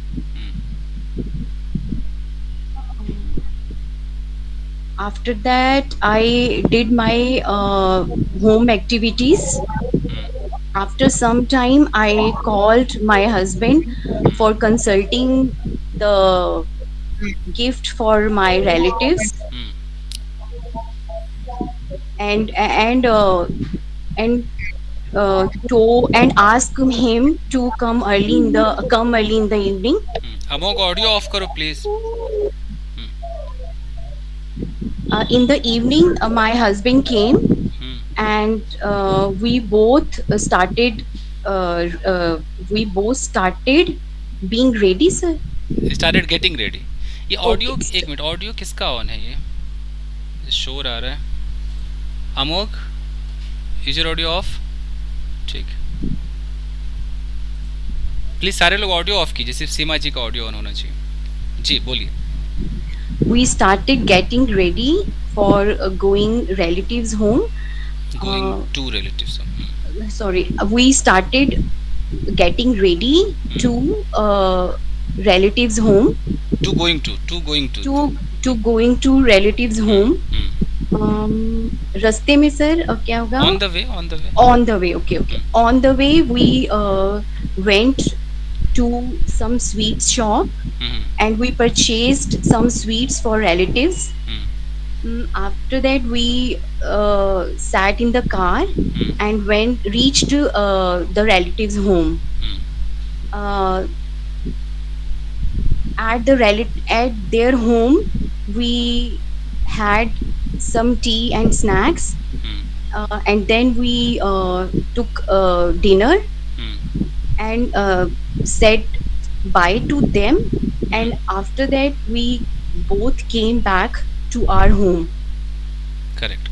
After that I did my home activities. After some time I called my husband for consulting the gift for my relatives, and ask him to come early in the evening. Amog, audio off karo please. In the evening my husband came, and we both started being ready, sir. Started getting ready. ये audio एक minute, audio किसका on है? ये शोर आ रहा है. अमोघ, is your audio of? ठीक, please सारे लोग ऑडियो ऑफ कीजिए, सिर्फ सीमा जी का ऑडियो ऑन होना चाहिए. जी बोलिए. We started getting ready for going relatives home. Going to relatives home. Sorry, we started getting ready to relatives home. To going to relatives home. रास्ते में सर क्या होगा? On the way. Okay. On the way we went to some sweets shop and we purchased some sweets for relatives. After that we sat in the car and reached the relatives home. At their home we had some tea and snacks, and then we took dinner and said bye to them, and after that we both came back to our home. Correct.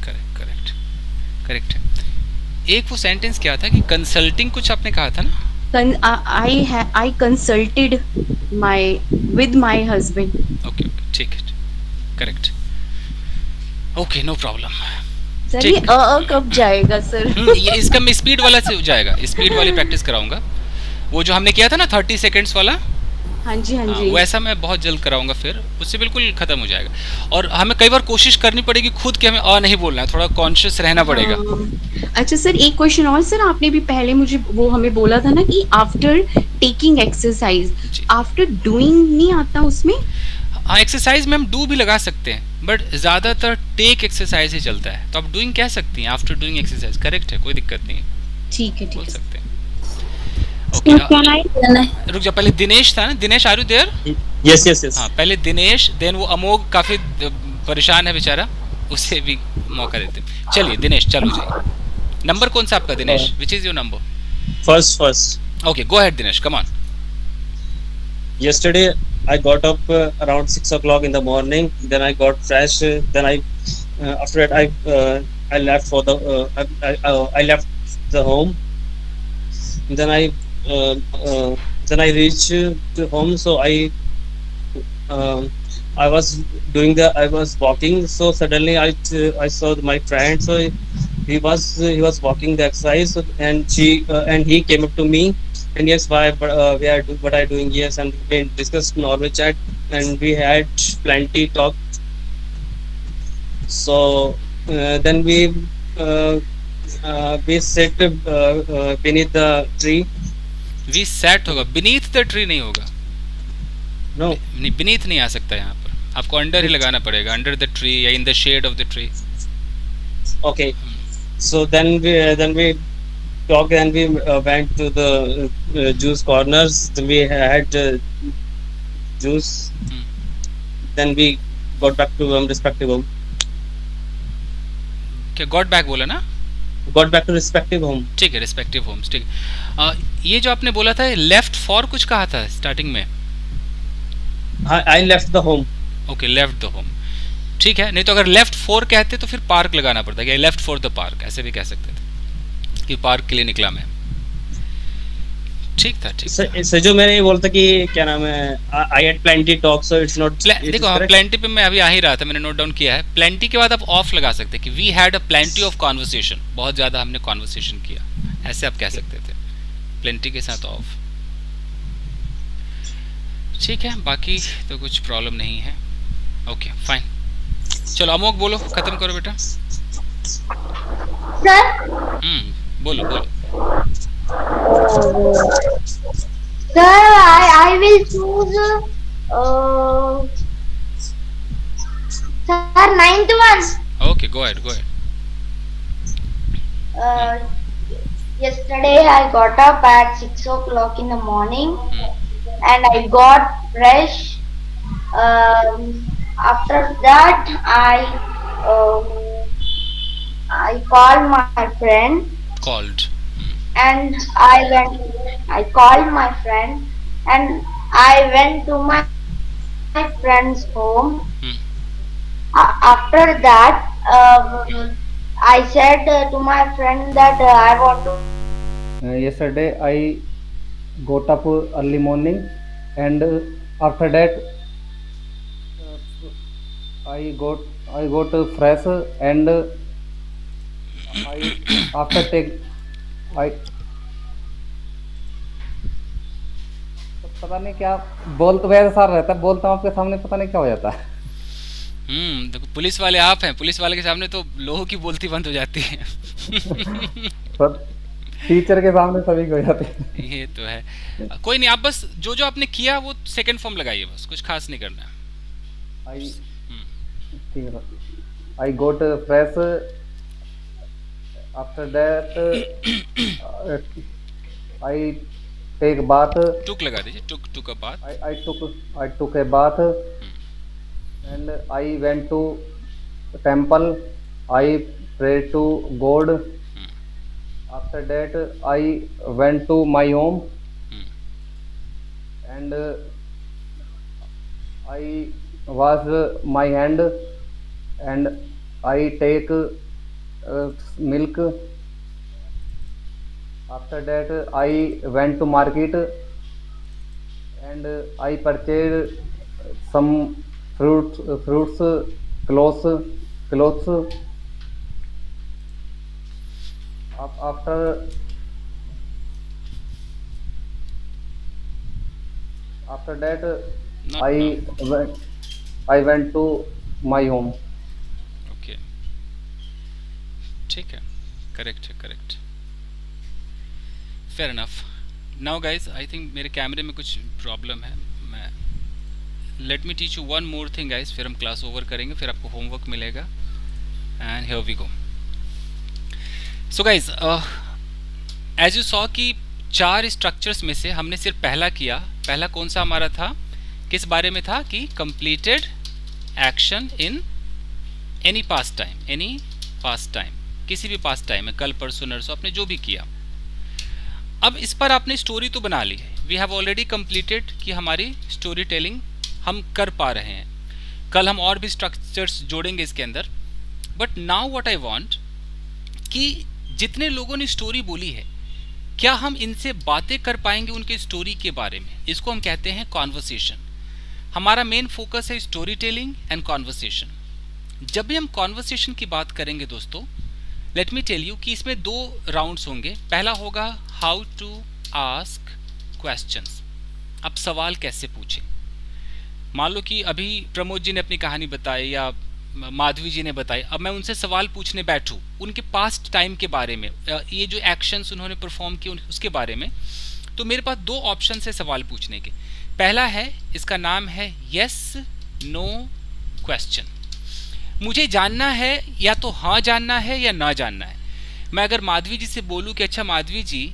एक वो sentence क्या था कि consulting कुछ आपने कहा था ना? I consulted with my husband. Okay ठीक है, correct, okay, no problem. Sir ये कब जाएगा सर? ये इसका मैं स्पीड वाला से जाएगा, स्पीड वाली प्रैक्टिस कराऊंगा, वो जो हमने किया था ना 30 सेकंड्स वाला। हाँ जी हाँ जी, वैसा मैं बहुत जल्द कराऊंगा, फिर उससे बिल्कुल खत्म हो जाएगा। और हमें कई बार कोशिश करनी पड़ेगी खुद कि हमें नहीं बोलना है, थोड़ा कॉन्शियस रहना पड़ेगा। अच्छा सर, एक क्वेश्चन और सर, आपने भी पहले मुझे वो हमें बोला था ना कि after taking exercise, after doing नहीं आता उसमें? हाँ, एक्सरसाइज में हम डू भी लगा सकते हैं, बट ज्यादातर टेक एक्सरसाइज ही चलता है, तो आप डूइंग कह सकती हैं, आफ्टर डूइंग एक्सरसाइज करेक्ट है, कोई दिक्कत नहीं है। ठीक है, बोल सकते हैं। रुक जा, पहले दिनेश था ना? Dinesh, are you there? Yes yes yes. हाँ, पहले दिनेश, देन वो अमोघ काफी परेशान है बेचारा, उसे भी मौका देते हैं। चलिए दिनेश, चलो जी। नंबर कौन सा आपका Dinesh? Which is your number? First. Okay, go ahead Dinesh, come on. Yesterday I got up around 6 o'clock in the morning. Then I got fresh. Then after that I left for the I left the home. Then I reached to home. So I was walking. So suddenly I saw my friend. So he was walking the exercise, and he came up to me. And yes, what are you doing? Yes, and we discussed normal chat, and we had plenty talk. So then we sat beneath the tree. We sat होगा, beneath the tree नहीं होगा। No, नहीं, beneath नहीं आ सकता यहाँ पर, आपको under ही लगाना पड़ेगा, under the tree या in the shade of the tree। Okay, so then we talked, and we went to the juice corners. We had juice. Then we got back to respective home. क्या got back बोला ना? Got back to respective home. ठीक है, respective homes, ठीक है। ये जो आपने बोला था left for कुछ कहा था स्टार्टिंग में? I left the home. Okay, left the home, ठीक है। नहीं तो अगर left for कहते तो फिर पार्क लगाना पड़ता है, left for the park, ऐसे भी कह सकते थे कि पार्क के लिए निकला मैं। ठीक था, ठीक था। सर जो मैंने ये बोलता कि क्या नाम है, I had plenty talk, so it's not। देखो, हाँ, plenty पे मैं अभी आ ही रहा था, मैंने नोट डाउन किया है। plenty के बाद आप ऑफ लगा सकते हैं कि we had a plenty of conversation, बहुत ज्यादा हमने conversation किया, ऐसे आप कह सकते थे, plenty के साथ ऑफ। ठीक है, बाकी तो कुछ प्रॉब्लम नहीं है। ओके फाइन, चलो अमोघ बोलो, खत्म करो बेटा। सर बोलो। Sir, I will choose sir, 9th one. Okay, go ahead. Yesterday I got up at 6 o'clock in the morning, and I got fresh. After that I called my friend. And I called my friend, and I went to my friend's home. After that, I said to my friend that I want to. Yesterday I got up early morning, and after that I got fresh, and पता नहीं क्या बोल तो वैसा रहता है, बोलता हूँ आपके सामने पता नहीं क्या हो जाता है। देखो, पुलिस वाले आप हैं, पुलिस वाले के सामने तो लोगों की बोलती बंद हो जाती है। टीचर के सामने सभी को हो जाते हैं। ये तो है। कोई नहीं, आप बस जो जो आपने किया वो सेकंड फॉर्म लगाइए, बस कुछ खास नहीं करना है। I got fresh. After that, I take bath. Took लगा दीजिए, took a bath. I took a bath, and I went to temple. I prayed to God. After that, I went to my home, and I wash my hand, and I take milk. After that, I went to market, and I purchased some fruits, clothes. After that, I went to my home. Okay, ठीक है, correct है, correct, fair enough. Now guys, I think मेरे कैमरे में कुछ problem है। मैं let me teach you one more thing guys, फिर हम क्लास ओवर करेंगे, फिर आपको होमवर्क मिलेगा। And here we go. So guys, as you saw कि 4 स्ट्रक्चर्स में से हमने सिर्फ पहला किया। पहला कौन सा हमारा था, किस बारे में था कि completed action in any past time, किसी भी पास्ट टाइम में, कल परसों नरसों आपने जो भी किया। अब इस पर आपने स्टोरी तो बना ली, वी हैव ऑलरेडी कंप्लीटेड कि हमारी स्टोरी टेलिंग हम कर पा रहे हैं। कल हम और भी स्ट्रक्चर्स जोड़ेंगे इसके अंदर। But now what I want कि जितने लोगों ने स्टोरी बोली है, क्या हम इनसे बातें कर पाएंगे उनके स्टोरी के बारे में। इसको हम कहते हैं कॉन्वर्सेशन। हमारा मेन फोकस है स्टोरी टेलिंग एंड कॉन्वर्सेशन। जब भी हम कॉन्वर्सेशन की बात करेंगे दोस्तों, लेट मी टेल यू कि इसमें 2 राउंड्स होंगे। पहला होगा हाउ टू आस्क क्वेश्चंस, अब सवाल कैसे पूछें। मान लो कि अभी प्रमोद जी ने अपनी कहानी बताई या माधवी जी ने बताई, अब मैं उनसे सवाल पूछने बैठूं उनके पास्ट टाइम के बारे में, ये जो एक्शंस उन्होंने परफॉर्म किए उसके बारे में, तो मेरे पास 2 ऑप्शन है सवाल पूछने के। पहला है, इसका नाम है यस नो क्वेश्चन। मुझे जानना है, या तो हाँ जानना है या ना जानना है। मैं अगर माधवी जी से बोलूं कि अच्छा माधवी जी,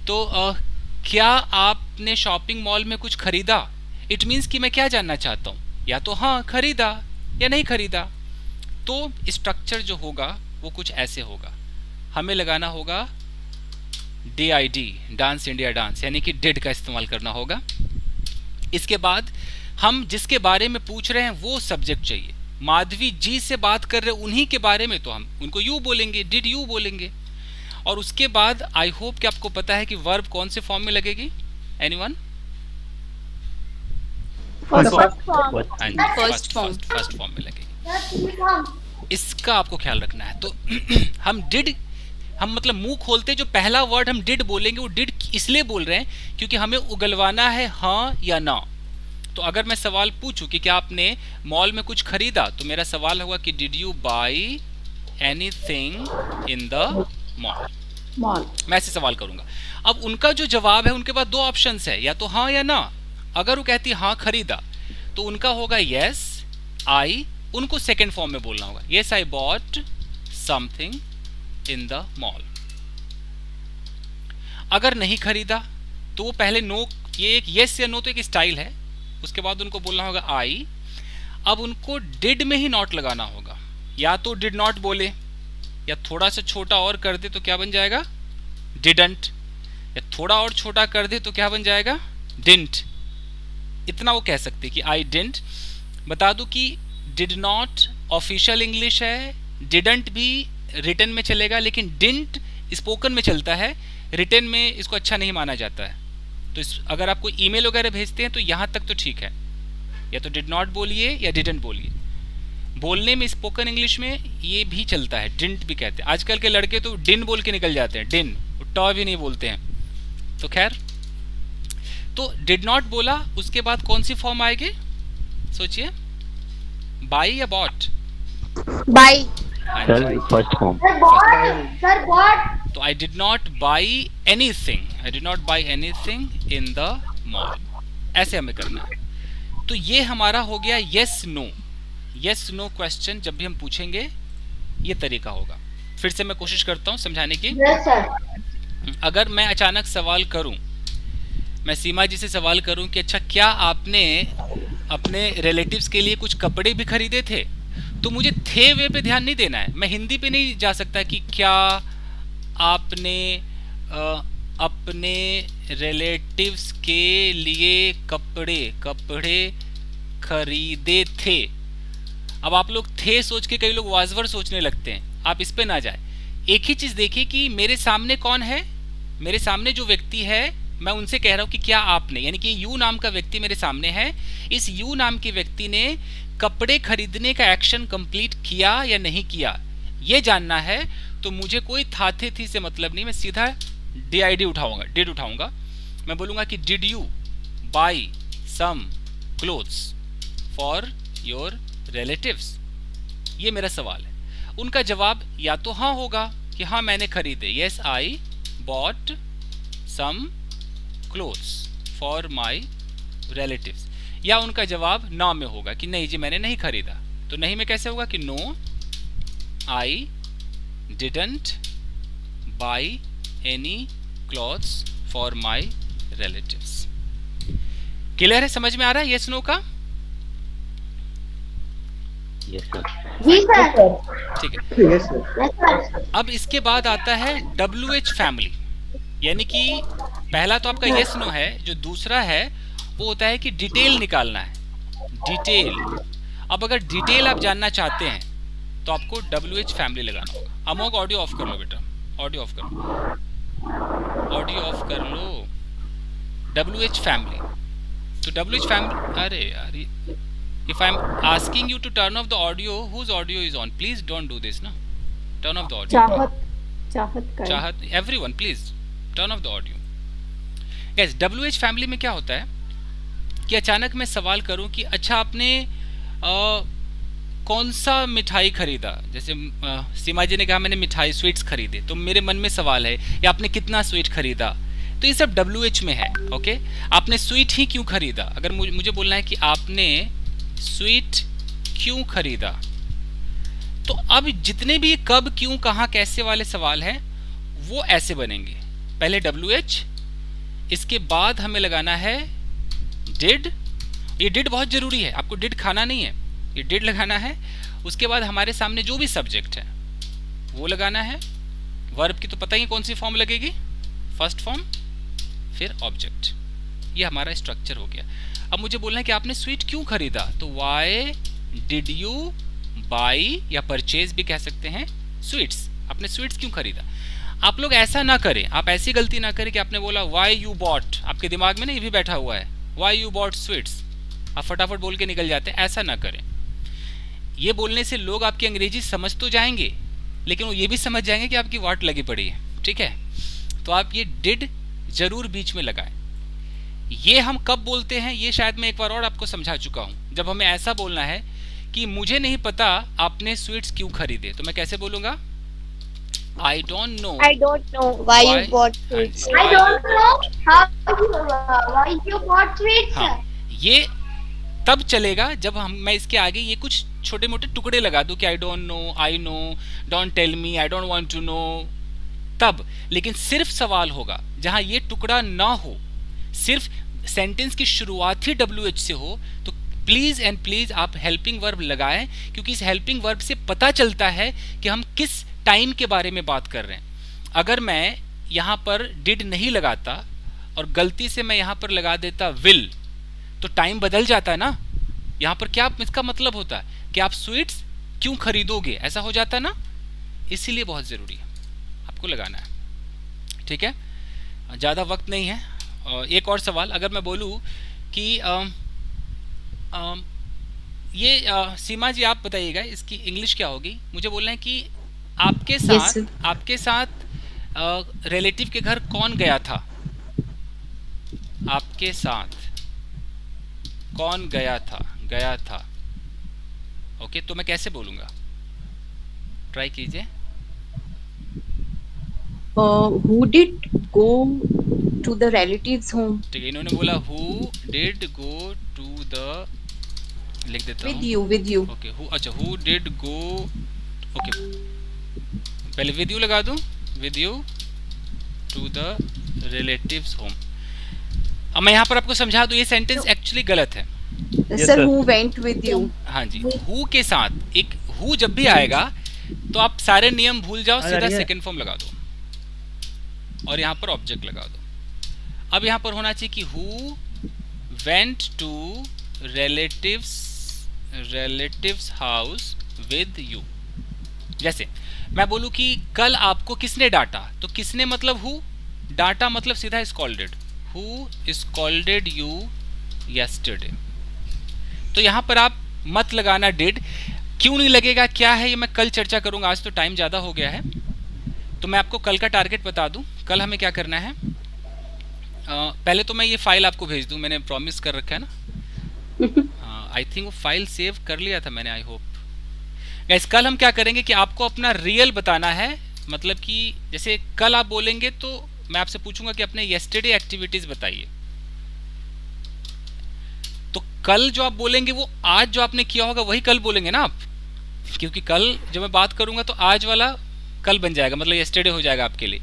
तो क्या आपने शॉपिंग मॉल में कुछ खरीदा, इट मीन्स कि मैं क्या जानना चाहता हूँ, या तो हाँ खरीदा या नहीं खरीदा। तो स्ट्रक्चर जो होगा वो कुछ ऐसे होगा। हमें लगाना होगा DID, डांस इंडिया डांस, यानी कि डिड का इस्तेमाल करना होगा। इसके बाद हम जिसके बारे में पूछ रहे हैं वो सब्जेक्ट चाहिए। माधवी जी से बात कर रहे हैं उन्हीं के बारे में, तो हम उनको यू बोलेंगे, डिड यू बोलेंगे। और उसके बाद आई होप कि आपको पता है कि वर्ब कौन से फॉर्म में लगेगी। एनीवन? फर्स्ट फॉर्म में लगेगी। इसका आपको ख्याल रखना है। तो हम मतलब मुंह खोलते जो पहला वर्ड हम डिड बोलेंगे, वो डिड इसलिए बोल रहे हैं क्योंकि हमें उगलवाना है हाँ या ना। तो अगर मैं सवाल पूछूं कि क्या आपने मॉल में कुछ खरीदा, तो मेरा सवाल होगा कि did you by anything in the mall. मैं ऐसे सवाल करूंगा। अब उनका जो जवाब है, उनके पास 2 ऑप्शंस है, या तो हाँ या ना। अगर वो कहती हाँ खरीदा, तो उनका होगा यस आई, उनको सेकेंड फॉर्म में बोलना होगा, yes I bought something in the mall. अगर नहीं खरीदा तो वो पहले नो, ये एक यस या नो तो एक स्टाइल है, उसके बाद उनको बोलना होगा आई। अब उनको डिड में ही नॉट लगाना होगा, या तो डिड नॉट बोले, या थोड़ा सा छोटा और कर दे तो क्या बन जाएगा डिडंट, या थोड़ा और छोटा कर दे तो क्या बन जाएगा डिडंट। इतना वो कह सकते कि आई डिडंट। बता दूं कि डिड नॉट ऑफिशियल इंग्लिश है, डिडंट भी रिटन में चलेगा, लेकिन डिडंट स्पोकन में चलता है, रिटन में इसको अच्छा नहीं माना जाता है। तो अगर आपको ईमेल वगैरह भेजते हैं तो यहाँ तक तो ठीक है, या तो डिड नॉट बोलिए या डिडंट बोलिए। बोलने में स्पोकन इंग्लिश में ये भी चलता है, डिडंट भी कहते हैं। आजकल के लड़के तो डिन बोल के निकल जाते हैं, डिन, ट भी नहीं बोलते हैं। तो खैर, तो डिड नॉट बोला, उसके बाद कौन सी फॉर्म आएगी सोचिए, बाई या bought? Buy. Sir first form. Sir bought. तो I did not buy anything, I did not buy anything in the mall, ऐसे हमें करना है। तो ये हमारा हो गया yes no. Yes no question जब भी हम पूछेंगे ये तरीका होगा। फिर से मैं कोशिश करता हूँ समझाने की। Yes sir. अगर मैं अचानक सवाल करूं, मैं सीमा जी से सवाल करूं कि अच्छा क्या आपने अपने रिलेटिव्स के लिए कुछ कपड़े भी खरीदे थे, तो मुझे थे वे पे ध्यान नहीं देना है। मैं हिंदी पे नहीं जा सकता कि क्या आपने अपने रिलेटिव्स के लिए कपड़े खरीदे थे। अब आप लोग थे सोच के कई लोग वाजवर सोचने लगते हैं, आप इस पे ना जाए। एक ही चीज देखिए कि मेरे सामने कौन है, मेरे सामने जो व्यक्ति है मैं उनसे कह रहा हूं कि क्या आपने, यानी कि यू नाम का व्यक्ति मेरे सामने है, इस यू नाम के व्यक्ति ने कपड़े खरीदने का एक्शन कंप्लीट किया या नहीं किया, ये जानना है। तो मुझे कोई था थे थी से मतलब नहीं, मैं सीधा डिड उठाऊंगा। मैं बोलूंगा कि did you buy some clothes for your relatives, ये मेरा सवाल है। उनका जवाब या तो हाँ होगा कि हाँ मैंने खरीदे, yes I bought some clothes for my relatives, या उनका जवाब ना में होगा कि नहीं जी मैंने नहीं खरीदा। तो नहीं में कैसे होगा कि no I didn't buy any clothes for my relatives. Clear है, समझ में आ रहा है यस नो का? Yes sir. जी सर। ठीक है। Yes sir. अब इसके बाद आता है WH फैमिली, यानी कि पहला तो आपका यस नो है, जो दूसरा है वो होता है कि डिटेल निकालना है, डिटेल। अब अगर डिटेल आप जानना चाहते हैं तो आपको WH फैमिली लगाना होगा। अमोक ऑडियो ऑफ कर लो बेटा, ऑडियो ऑफ कर लो, ऑडियो ऑफ कर लो। WH फैमिली, तो WH फैमिली, अरे यार if I'm asking you to turn off the audio, whose audio is on? Please don't do this, no? Turn off the audio. चाहत, everyone please turn off the audio. Guys, WH family में क्या होता है कि अचानक मैं सवाल करूं कि अच्छा आपने कौन सा मिठाई खरीदा, जैसे सीमा जी ने कहा मैंने मिठाई स्वीट्स खरीदे, तो मेरे मन में सवाल है या आपने कितना स्वीट खरीदा, तो ये सब WH में है। ओके, आपने स्वीट ही क्यों खरीदा? अगर मुझे बोलना है कि आपने स्वीट क्यों खरीदा, तो अब जितने भी कब, क्यों, कहां, कैसे वाले सवाल हैं वो ऐसे बनेंगे। पहले WH, इसके बाद हमें लगाना है डिड। ये डिड बहुत जरूरी है, आपको डिड खाना नहीं है, ये डिड लगाना है। उसके बाद हमारे सामने जो भी सब्जेक्ट है वो लगाना है। वर्ब की तो पता ही कौन सी फॉर्म लगेगी, फर्स्ट फॉर्म, फिर ऑब्जेक्ट। ये हमारा स्ट्रक्चर हो गया। अब मुझे बोलना है कि आपने स्वीट क्यों खरीदा, तो वाई डिड यू बाई, या परचेज भी कह सकते हैं, स्वीट्स। आपने स्वीट्स क्यों खरीदा? आप लोग ऐसा ना करें, आप ऐसी गलती ना करें कि आपने बोला वाई यू बॉट, आपके दिमाग में ना ये भी बैठा हुआ है वाई यू बॉट स्वीट्स, आप फटाफट बोल के निकल जाते हैं। ऐसा ना करें। ये बोलने से लोग आपकी अंग्रेजी समझ तो जाएंगे, लेकिन वो ये भी समझ जाएंगे कि आपकी वाट लगी पड़ी है। ठीक है, तो आप ये डिड जरूर बीच में लगाएं। ये हम कब बोलते हैं, ये शायद मैं एक बार और आपको समझा चुका हूं। जब हमें ऐसा बोलना है कि मुझे नहीं पता आपने स्वीट्स क्यों खरीदे, तो मैं कैसे बोलूंगा, I don't know why you bought sweets. I don't know why you bought sweets. हाँ, ये तब चलेगा जब मैं इसके आगे ये कुछ छोटे मोटे टुकड़े लगा दूं कि I don't know, I know, don't tell me, I don't want to know, तब। लेकिन सिर्फ सवाल होगा जहां ये टुकड़ा ना हो, सिर्फ सेंटेंस की शुरुआत ही WH से हो, तो प्लीज एंड प्लीज आप हेल्पिंग वर्ब लगाएं, क्योंकि इस हेल्पिंग वर्ब से पता चलता है कि हम किस टाइम के बारे में बात कर रहे हैं। अगर मैं यहाँ पर डिड नहीं लगाता और गलती से मैं यहाँ पर लगा देता विल, तो टाइम बदल जाता है ना। यहाँ पर क्या इसका मतलब होता है कि आप स्वीट्स क्यों खरीदोगे, ऐसा हो जाता है ना। इसीलिए बहुत ज़रूरी है आपको लगाना है। ठीक है, ज़्यादा वक्त नहीं है। एक और सवाल, अगर मैं बोलूँ कि ये सीमा जी आप बताइएगा इसकी इंग्लिश क्या होगी। मुझे बोलना है कि आपके साथ आपके साथ रिलेटिव के घर कौन गया था, आपके साथ कौन गया था, ओके, तो मैं कैसे बोलूंगा, ट्राई कीजिए। Who did go to the relatives home? ठीक है, इन्होंने बोला who did go to the, लिख देता हूँ with you ओके अच्छा who did go, ओके पहले with you लगा दूँ, with you to the relatives home। अब मैं यहाँ पर आपको समझा दूँ, ये सेंटेंस एक्चुअली गलत है। sir, who went with you? हाँ जी, who के साथ एक who जब भी आएगा तो आप सारे नियम भूल जाओ, सीधा सेकंड फॉर्म लगा दो और यहाँ पर ऑब्जेक्ट लगा दो। अब यहाँ पर होना चाहिए कि who went to relatives house with you। जैसे मैं बोलूँ कि कल आपको किसने डांटा, तो किसने मतलब who, डांटा मतलब सीधा scolded, who scolded you yesterday। तो यहाँ पर आप मत लगाना did, क्यों नहीं लगेगा, क्या है ये मैं कल चर्चा करूंगा, आज तो टाइम ज़्यादा हो गया है। तो मैं आपको कल का टारगेट बता दूं, कल हमें क्या करना है। पहले तो मैं ये फाइल आपको भेज दूं, मैंने प्रॉमिस कर रखा है ना। आई थिंक वो फाइल सेव कर लिया था मैंने, आई होप। गाइस कल हम क्या करेंगे कि आपको अपना रियल बताना है, मतलब कि जैसे कल आप बोलेंगे तो मैं आपसे पूछूंगा कि अपने येस्टरडे एक्टिविटीज बताइए, तो कल जो आप बोलेंगे वो आज जो आपने किया होगा वही कल बोलेंगे ना आप, क्योंकि कल जब मैं बात करूंगा तो आज वाला कल बन जाएगा, मतलब येस्टरडे हो जाएगा आपके लिए।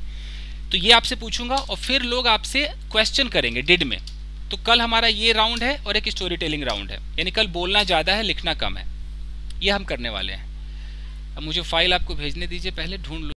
तो ये आपसे पूछूंगा और फिर लोग आपसे क्वेश्चन करेंगे डिड में। तो कल हमारा ये राउंड है और एक स्टोरी टेलिंग राउंड है, यानी कल बोलना ज़्यादा है, लिखना कम है, ये हम करने वाले हैं। अब मुझे फाइल आपको भेजने दीजिए, पहले ढूंढ लो।